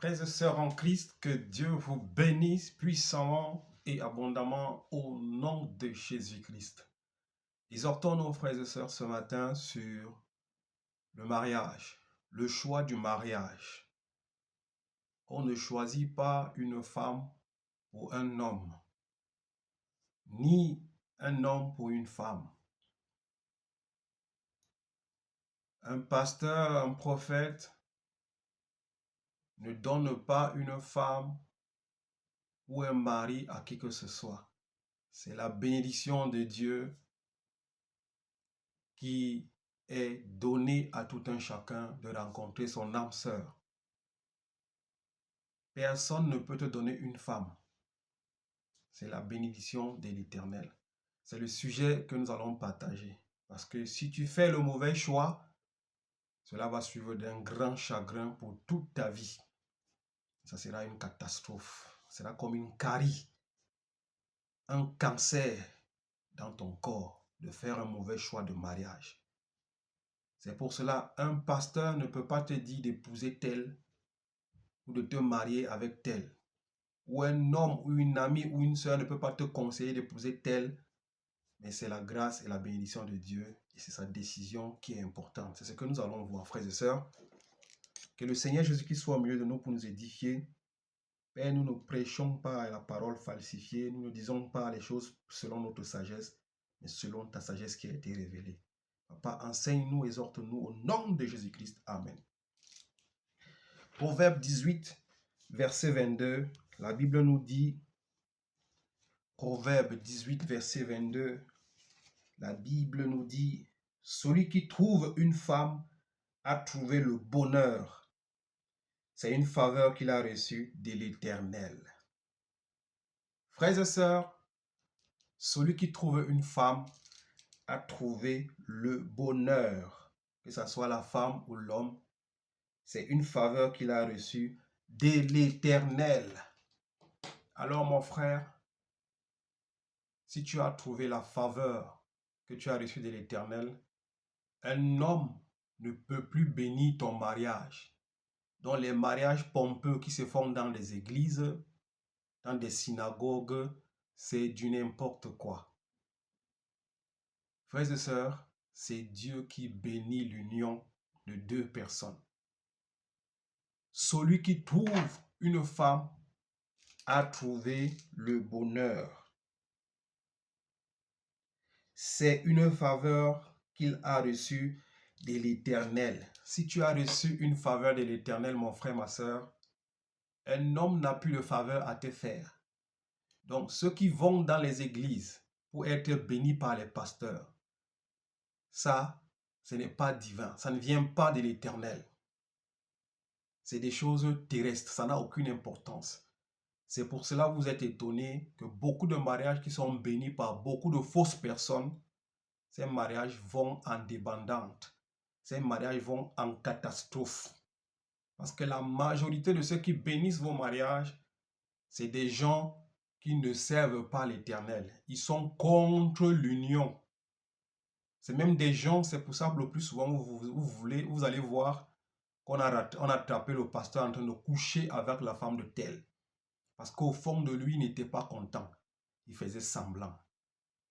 Frères et sœurs en Christ, que Dieu vous bénisse puissamment et abondamment au nom de Jésus-Christ. Exhortons nos frères et sœurs ce matin sur le mariage, le choix du mariage. On ne choisit pas une femme pour un homme, ni un homme pour une femme. Un pasteur, un prophète ne donne pas une femme ou un mari à qui que ce soit. C'est la bénédiction de Dieu qui est donnée à tout un chacun de rencontrer son âme sœur. Personne ne peut te donner une femme. C'est la bénédiction de l'Éternel. C'est le sujet que nous allons partager. Parce que si tu fais le mauvais choix, cela va suivre d'un grand chagrin pour toute ta vie. Ça sera une catastrophe. Ça sera comme une carie, un cancer dans ton corps de faire un mauvais choix de mariage. C'est pour cela un pasteur ne peut pas te dire d'épouser tel ou de te marier avec tel. Ou un homme ou une amie ou une sœur ne peut pas te conseiller d'épouser tel. Mais c'est la grâce et la bénédiction de Dieu et c'est sa décision qui est importante. C'est ce que nous allons voir, frères et sœurs. Que le Seigneur Jésus-Christ soit au milieu de nous pour nous édifier. Père, nous ne prêchons pas la parole falsifiée. Nous ne disons pas les choses selon notre sagesse, mais selon ta sagesse qui a été révélée. Papa, enseigne-nous, exhorte-nous au nom de Jésus-Christ. Amen. Proverbe 18, verset 22, la Bible nous dit, Proverbe 18, verset 22, la Bible nous dit, « Celui qui trouve une femme a trouvé le bonheur. C'est une faveur qu'il a reçue de l'Éternel. » Frères et sœurs, celui qui trouve une femme a trouvé le bonheur. Que ce soit la femme ou l'homme, c'est une faveur qu'il a reçue de l'Éternel. Alors mon frère, si tu as trouvé la faveur que tu as reçue de l'Éternel, un homme ne peut plus bénir ton mariage. Donc les mariages pompeux qui se font dans les églises, dans des synagogues, c'est du n'importe quoi. Frères et sœurs, c'est Dieu qui bénit l'union de deux personnes. Celui qui trouve une femme a trouvé le bonheur. C'est une faveur qu'il a reçue de l'Éternel. Si tu as reçu une faveur de l'Éternel, mon frère, ma sœur, un homme n'a plus de faveur à te faire. Donc, ceux qui vont dans les églises pour être bénis par les pasteurs, ça, ce n'est pas divin. Ça ne vient pas de l'Éternel. C'est des choses terrestres. Ça n'a aucune importance. C'est pour cela que vous êtes étonnés que beaucoup de mariages qui sont bénis par beaucoup de fausses personnes, ces mariages vont en débandante. Ces mariages vont en catastrophe. Parce que la majorité de ceux qui bénissent vos mariages, c'est des gens qui ne servent pas l'Éternel. Ils sont contre l'union. C'est même des gens, c'est pour ça que le plus souvent, vous allez voir qu'on a attrapé le pasteur en train de coucher avec la femme de tel. Parce qu'au fond de lui, il n'était pas content. Il faisait semblant.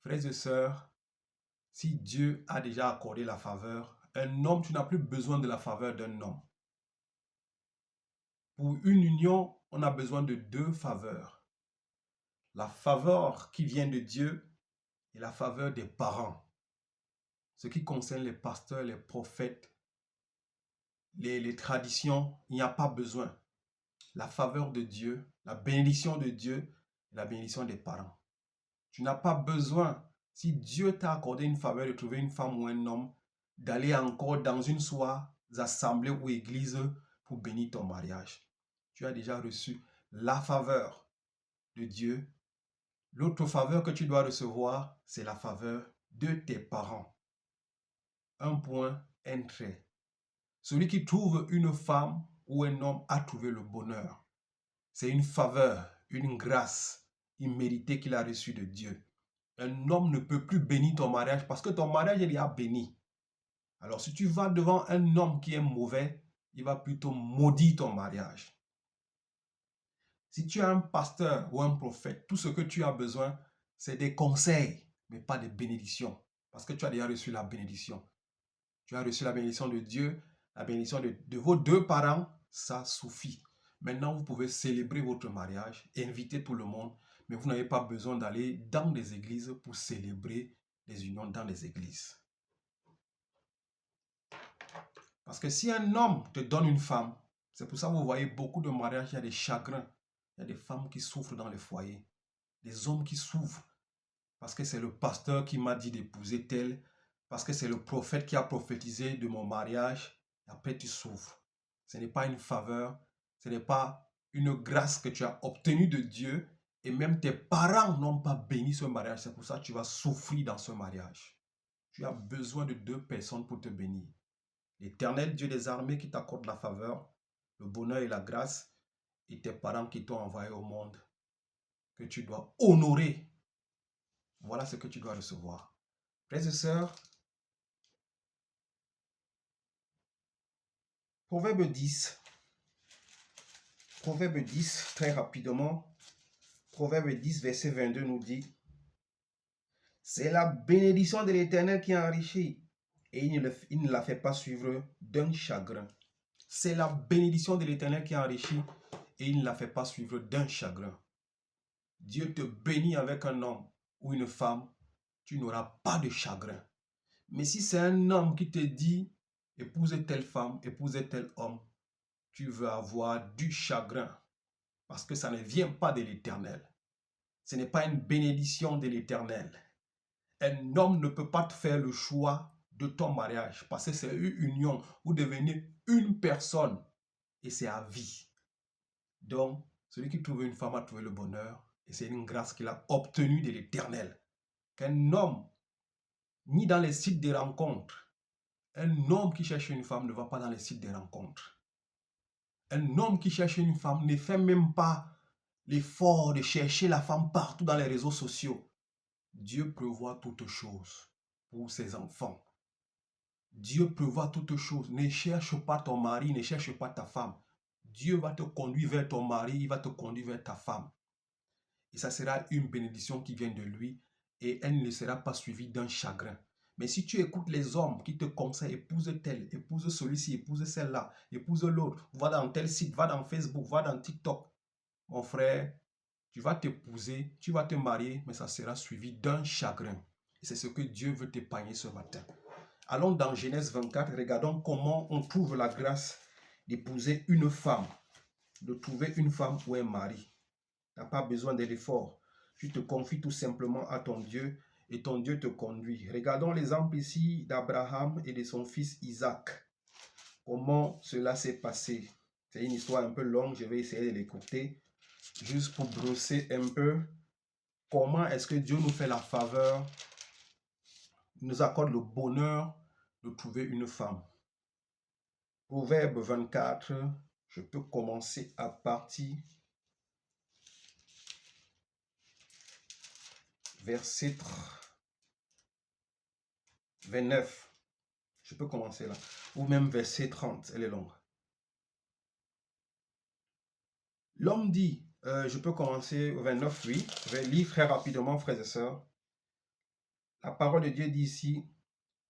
Frères et sœurs, si Dieu a déjà accordé la faveur, un homme, tu n'as plus besoin de la faveur d'un homme. Pour une union, on a besoin de deux faveurs. La faveur qui vient de Dieu et la faveur des parents. Ce qui concerne les pasteurs, les prophètes, les traditions, il n'y a pas besoin. La faveur de Dieu, la bénédiction de Dieu et la bénédiction des parents. Tu n'as pas besoin, si Dieu t'a accordé une faveur de trouver une femme ou un homme, d'aller encore dans une assemblée ou église pour bénir ton mariage. Tu as déjà reçu la faveur de Dieu. L'autre faveur que tu dois recevoir, c'est la faveur de tes parents. Un point, un trait. Celui qui trouve une femme ou un homme a trouvé le bonheur. C'est une faveur, une grâce imméritée qu'il a reçue de Dieu. Un homme ne peut plus bénir ton mariage parce que ton mariage il est déjà béni. Alors si tu vas devant un homme qui est mauvais, il va plutôt maudire ton mariage. Si tu as un pasteur ou un prophète, tout ce que tu as besoin, c'est des conseils, mais pas des bénédictions. Parce que tu as déjà reçu la bénédiction. Tu as reçu la bénédiction de Dieu, la bénédiction de vos deux parents, ça suffit. Maintenant, vous pouvez célébrer votre mariage, inviter tout le monde, mais vous n'avez pas besoin d'aller dans des églises pour célébrer les unions dans les églises. Parce que si un homme te donne une femme, c'est pour ça que vous voyez beaucoup de mariages, il y a des chagrins, il y a des femmes qui souffrent dans les foyers, des hommes qui souffrent parce que c'est le pasteur qui m'a dit d'épouser tel, parce que c'est le prophète qui a prophétisé de mon mariage, et après tu souffres. Ce n'est pas une faveur, ce n'est pas une grâce que tu as obtenue de Dieu, et même tes parents n'ont pas béni ce mariage, c'est pour ça que tu vas souffrir dans ce mariage. Tu as besoin de deux personnes pour te bénir. L'Éternel Dieu des armées qui t'accorde la faveur, le bonheur et la grâce, et tes parents qui t'ont envoyé au monde, que tu dois honorer. Voilà ce que tu dois recevoir. Frères et sœurs, Proverbe 10, très rapidement, Proverbe 10, verset 22 nous dit, c'est la bénédiction de l'Éternel qui enrichit et il ne la fait pas suivre d'un chagrin. C'est la bénédiction de l'Éternel qui enrichit et il ne la fait pas suivre d'un chagrin. Dieu te bénit avec un homme ou une femme, tu n'auras pas de chagrin. Mais si c'est un homme qui te dit, épouse telle femme, épouse tel homme, tu veux avoir du chagrin parce que ça ne vient pas de l'Éternel. Ce n'est pas une bénédiction de l'Éternel. Un homme ne peut pas te faire le choix de ton mariage parce que c'est une union. Vous devenez une personne et c'est à vie. Donc, celui qui trouve une femme a trouvé le bonheur et c'est une grâce qu'il a obtenue de l'Éternel. Qu'un homme, ni dans les sites de rencontres, un homme qui cherche une femme ne va pas dans les sites de rencontres. Un homme qui cherche une femme ne fait même pas l'effort de chercher la femme partout dans les réseaux sociaux. Dieu prévoit toutes choses pour ses enfants. Dieu prévoit toutes choses. Ne cherche pas ton mari, ne cherche pas ta femme. Dieu va te conduire vers ton mari, il va te conduire vers ta femme. Et ça sera une bénédiction qui vient de lui et elle ne sera pas suivie d'un chagrin. Mais si tu écoutes les hommes qui te conseillent, épouse tel, épouse celui-ci, épouse celle-là, épouse l'autre, va dans tel site, va dans Facebook, va dans TikTok, mon frère, tu vas t'épouser, tu vas te marier, mais ça sera suivi d'un chagrin. Et c'est ce que Dieu veut t'épargner ce matin. Allons dans Genèse 24, regardons comment on trouve la grâce d'épouser une femme, de trouver une femme ou un mari. Tu n'as pas besoin de l'effort. Tu te confies tout simplement à ton Dieu et ton Dieu te conduit. Regardons l'exemple ici d'Abraham et de son fils Isaac. Comment cela s'est passé? C'est une histoire un peu longue, je vais essayer de l'écouter. Juste pour brosser un peu, comment est-ce que Dieu nous fait la faveur, nous accorde le bonheur de trouver une femme. Proverbe 24, je peux commencer à partir verset 29. Je peux commencer là. Ou même verset 30, elle est longue. L'homme dit, je peux commencer au 29, oui. Je vais lire très rapidement, frères et sœurs. La parole de Dieu dit ici,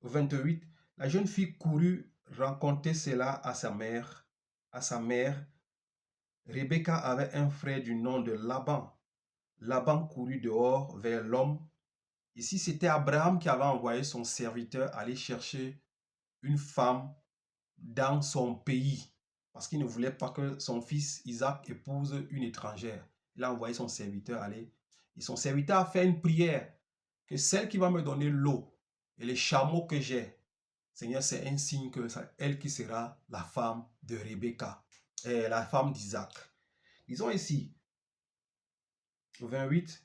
au 28, la jeune fille courut raconter cela à sa mère. Rebecca avait un frère du nom de Laban. Laban courut dehors vers l'homme. Ici, c'était Abraham qui avait envoyé son serviteur aller chercher une femme dans son pays parce qu'il ne voulait pas que son fils Isaac épouse une étrangère. Il a envoyé son serviteur aller. Et son serviteur a fait une prière que celle qui va me donner l'eau et les chameaux que j'ai, Seigneur, c'est un signe que c'est elle qui sera la femme de Rebecca, et la femme d'Isaac. Disons ici, au 28,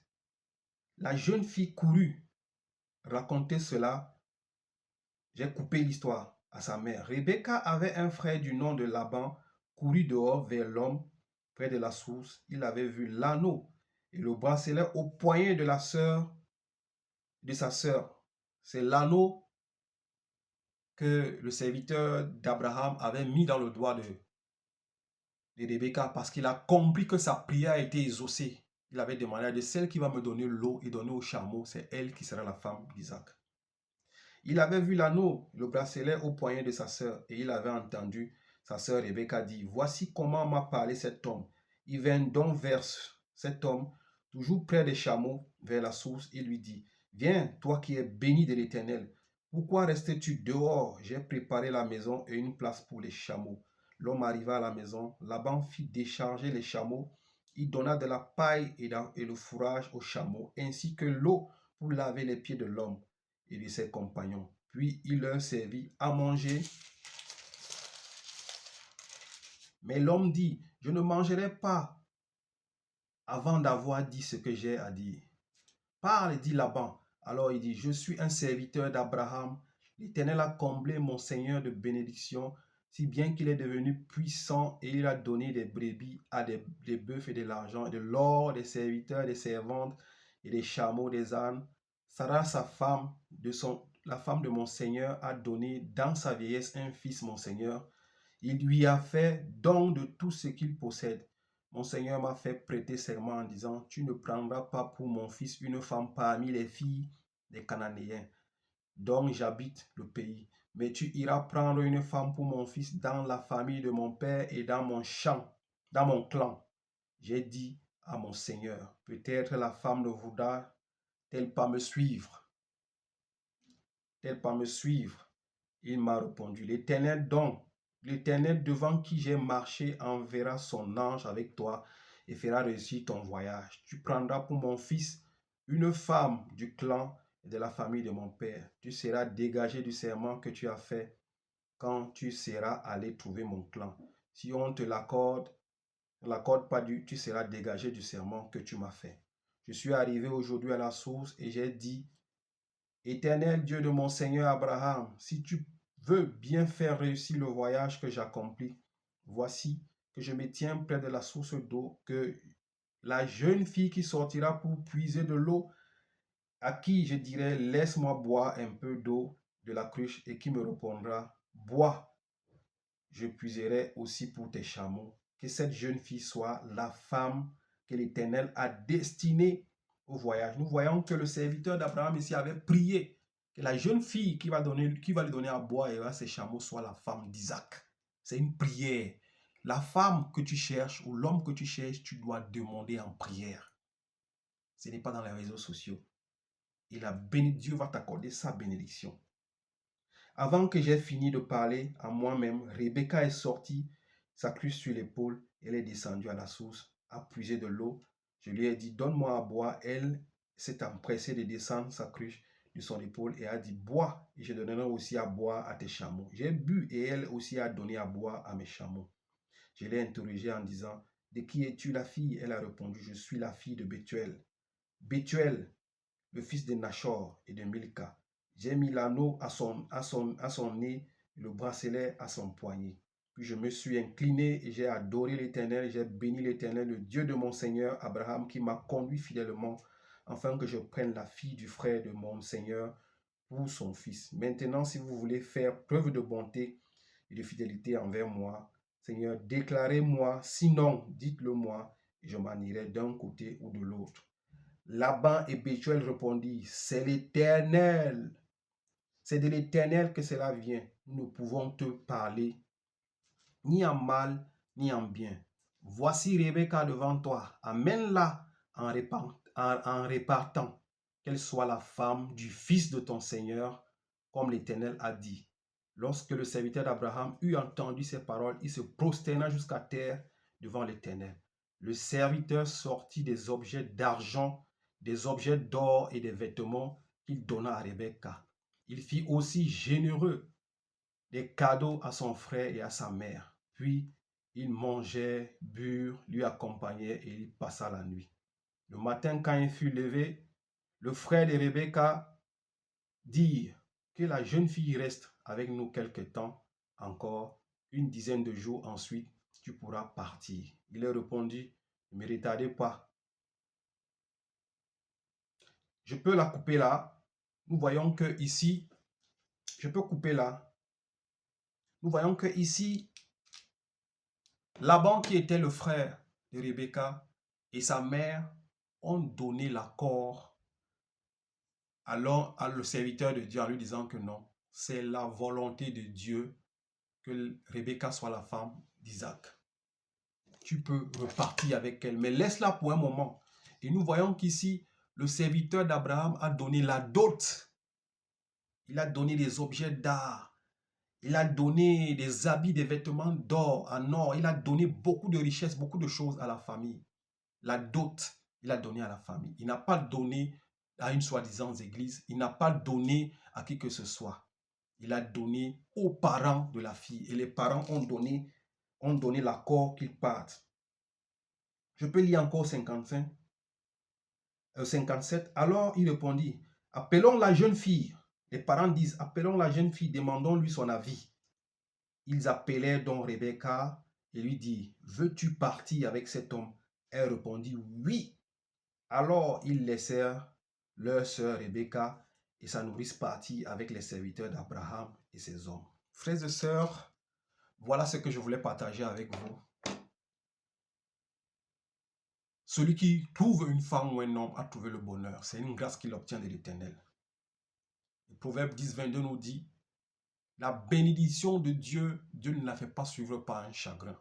la jeune fille courut raconter cela. J'ai coupé l'histoire à sa mère. Rebecca avait un frère du nom de Laban, courut dehors vers l'homme près de la source. Il avait vu l'anneau et le bracelet au poignet de la sœur de sa sœur. C'est l'anneau que le serviteur d'Abraham avait mis dans le doigt de Rebecca parce qu'il a compris que sa prière a été exaucée. Il avait demandé de celle qui va me donner l'eau et donner au chameau, c'est elle qui sera la femme d'Isaac. Il avait vu l'anneau, le bracelet au poignet de sa sœur, et il avait entendu sa sœur Rebecca dire, voici comment m'a parlé cet homme. Il vint donc vers cet homme, toujours près des chameaux, vers la source, et lui dit, viens, toi qui es béni de l'Éternel, pourquoi restes-tu dehors? J'ai préparé la maison et une place pour les chameaux. L'homme arriva à la maison, Laban fit décharger les chameaux, il donna de la paille et le fourrage aux chameaux, ainsi que l'eau pour laver les pieds de l'homme et de ses compagnons. Puis il leur servit à manger. Mais l'homme dit, je ne mangerai pas avant d'avoir dit ce que j'ai à dire. Parle, dit Laban. Alors il dit, je suis un serviteur d'Abraham. L'Éternel a comblé mon Seigneur de bénédictions, si bien qu'il est devenu puissant et il a donné des brebis à des bœufs et de l'argent, de l'or, des serviteurs, des servantes et des chameaux, des ânes. Sarah, sa femme, la femme de mon Seigneur, a donné dans sa vieillesse un fils, mon Seigneur. Il lui a fait don de tout ce qu'il possède. Mon Seigneur m'a fait prêter serment en disant, tu ne prendras pas pour mon fils une femme parmi les filles des Cananéens, dont j'habite le pays, mais tu iras prendre une femme pour mon fils dans la famille de mon père et dans mon champ, dans mon clan. J'ai dit à mon Seigneur, peut-être la femme ne voudra-t-elle pas me suivre, t-elle pas me suivre? Il m'a répondu, l'Éternel donc, l'Éternel devant qui j'ai marché enverra son ange avec toi et fera réussir ton voyage. Tu prendras pour mon fils une femme du clan et de la famille de mon père. Tu seras dégagé du serment que tu as fait quand tu seras allé trouver mon clan. Si on te l'accorde pas, tu seras dégagé du serment que tu m'as fait. Je suis arrivé aujourd'hui à la source et j'ai dit, Éternel Dieu de mon Seigneur Abraham, si tu veux bien faire réussir le voyage que j'accomplis, voici que je me tiens près de la source d'eau, que la jeune fille qui sortira pour puiser de l'eau, à qui je dirai, laisse-moi boire un peu d'eau de la cruche, et qui me répondra, bois, je puiserai aussi pour tes chameaux. Que cette jeune fille soit la femme que l'Éternel a destinée au voyage. Nous voyons que le serviteur d'Abraham ici avait prié que la jeune fille qui va lui donner à boire et à ses chameaux soit la femme d'Isaac. C'est une prière. La femme que tu cherches ou l'homme que tu cherches, tu dois demander en prière. Ce n'est pas dans les réseaux sociaux. Et Dieu va t'accorder sa bénédiction. Avant que j'aie fini de parler à moi-même, Rebecca est sortie, sa cruche sur l'épaule, elle est descendue à la source, a puisé de l'eau. Je lui ai dit, donne-moi à boire. Elle s'est empressée de descendre sa cruche de son épaule et a dit, bois, et je donnerai aussi à boire à tes chameaux. J'ai bu et elle aussi a donné à boire à mes chameaux. Je l'ai interrogée en disant, de qui es-tu la fille? Elle a répondu, je suis la fille de Bethuel. Bethuel, le fils de Nachor et de Milka. J'ai mis l'anneau à son nez et le bracelet à son poignet. Puis je me suis incliné et j'ai adoré l'Éternel, j'ai béni l'Éternel, le Dieu de mon Seigneur Abraham, qui m'a conduit fidèlement, afin que je prenne la fille du frère de mon Seigneur pour son fils. Maintenant, si vous voulez faire preuve de bonté et de fidélité envers moi, Seigneur, déclarez-moi, sinon, dites-le moi, et je m'en irai d'un côté ou de l'autre. Laban et Bethuel répondirent, c'est l'Éternel. C'est de l'Éternel que cela vient. Nous ne pouvons te parler ni en mal, ni en bien. Voici Rebecca devant toi. Amène-la en répartant qu'elle soit la femme du fils de ton Seigneur, comme l'Éternel a dit. Lorsque le serviteur d'Abraham eut entendu ces paroles, il se prosterna jusqu'à terre devant l'Éternel. Le serviteur sortit des objets d'argent, des objets d'or et des vêtements qu'il donna à Rebecca. Il fit aussi généreux des cadeaux à son frère et à sa mère. Puis ils mangeaient, burent, lui accompagnaient et il passa la nuit. Le matin, quand il fut levé, le frère de Rebecca dit que la jeune fille reste avec nous quelque temps encore, une dizaine de jours ensuite, tu pourras partir. Il leur répondit, ne me retardez pas. Je peux la couper là. Nous voyons que ici, je peux couper là. Nous voyons que ici, Laban, qui était le frère de Rebecca, et sa mère ont donné l'accord alors à le serviteur de Dieu en lui disant que non, c'est la volonté de Dieu que Rebecca soit la femme d'Isaac. Tu peux repartir avec elle, mais laisse-la pour un moment. Et nous voyons qu'ici, le serviteur d'Abraham a donné la dot. Il a donné des objets d'art. Il a donné des habits, des vêtements d'or, en or. Il a donné beaucoup de richesses, beaucoup de choses à la famille. La dot, il a donné à la famille. Il n'a pas donné à une soi-disant église. Il n'a pas donné à qui que ce soit. Il a donné aux parents de la fille. Et les parents ont donné l'accord qu'ils partent. Je peux lire encore 55, 57. Alors il répondit, appelons la jeune fille. Les parents disent, appelons la jeune fille, demandons-lui son avis. Ils appelèrent donc Rebecca et lui dit, veux-tu partir avec cet homme? Elle répondit, oui. Alors ils laissèrent leur sœur Rebecca et sa nourrice partir avec les serviteurs d'Abraham et ses hommes. Frères et sœurs, voilà ce que je voulais partager avec vous. Celui qui trouve une femme ou un homme a trouvé le bonheur. C'est une grâce qu'il obtient de l'Éternel. Le Proverbe 10, 22 nous dit, la bénédiction de Dieu, Dieu ne la fait pas suivre par un chagrin.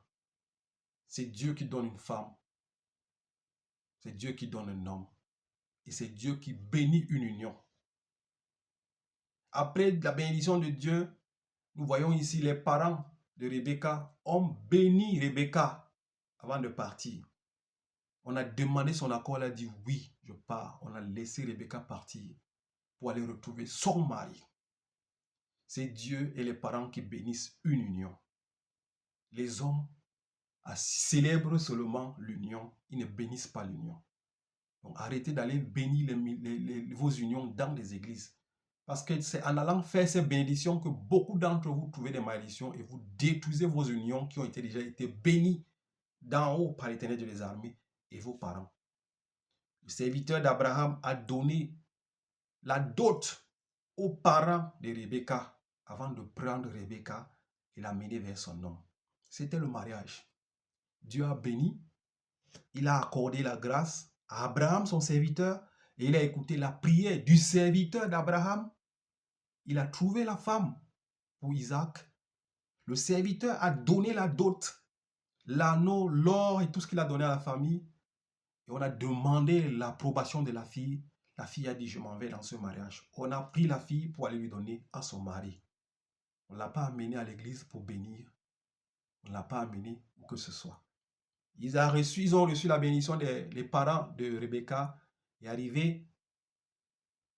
C'est Dieu qui donne une femme. C'est Dieu qui donne un homme. Et c'est Dieu qui bénit une union. Après la bénédiction de Dieu, nous voyons ici les parents de Rebecca ont béni Rebecca avant de partir. On a demandé son accord, elle a dit oui, je pars. On a laissé Rebecca partir pour aller retrouver son mari. C'est Dieu et les parents qui bénissent une union. Les hommes célèbrent seulement l'union, ils ne bénissent pas l'union. Donc arrêtez d'aller bénir vos unions dans les églises. Parce que c'est en allant faire ces bénédictions que beaucoup d'entre vous trouvez des malédictions et vous détruisez vos unions qui ont déjà été bénies d'en haut par l'Éternel de les armées et vos parents. Le serviteur d'Abraham a donné la dot aux parents de Rebecca avant de prendre Rebecca et l'amener vers son homme. C'était le mariage. Dieu a béni, il a accordé la grâce à Abraham, son serviteur, et il a écouté la prière du serviteur d'Abraham. Il a trouvé la femme pour Isaac. Le serviteur a donné la dot, l'anneau, l'or et tout ce qu'il a donné à la famille. Et on a demandé l'approbation de la fille. La fille a dit, je m'en vais dans ce mariage. On a pris la fille pour aller lui donner à son mari. On ne l'a pas amenée à l'église pour bénir. On ne l'a pas amenée où que ce soit. Ils ont reçu la bénédiction des parents de Rebecca et arrivé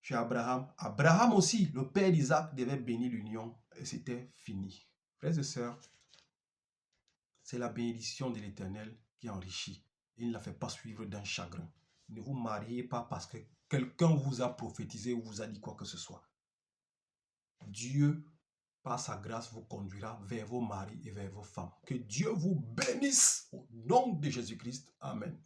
chez Abraham. Abraham aussi, le père d'Isaac, devait bénir l'union et c'était fini. Frères et sœurs, c'est la bénédiction de l'Éternel qui enrichit. Il ne la fait pas suivre d'un chagrin. Ne vous mariez pas parce que quelqu'un vous a prophétisé ou vous a dit quoi que ce soit. Dieu, par sa grâce, vous conduira vers vos maris et vers vos femmes. Que Dieu vous bénisse au nom de Jésus-Christ. Amen.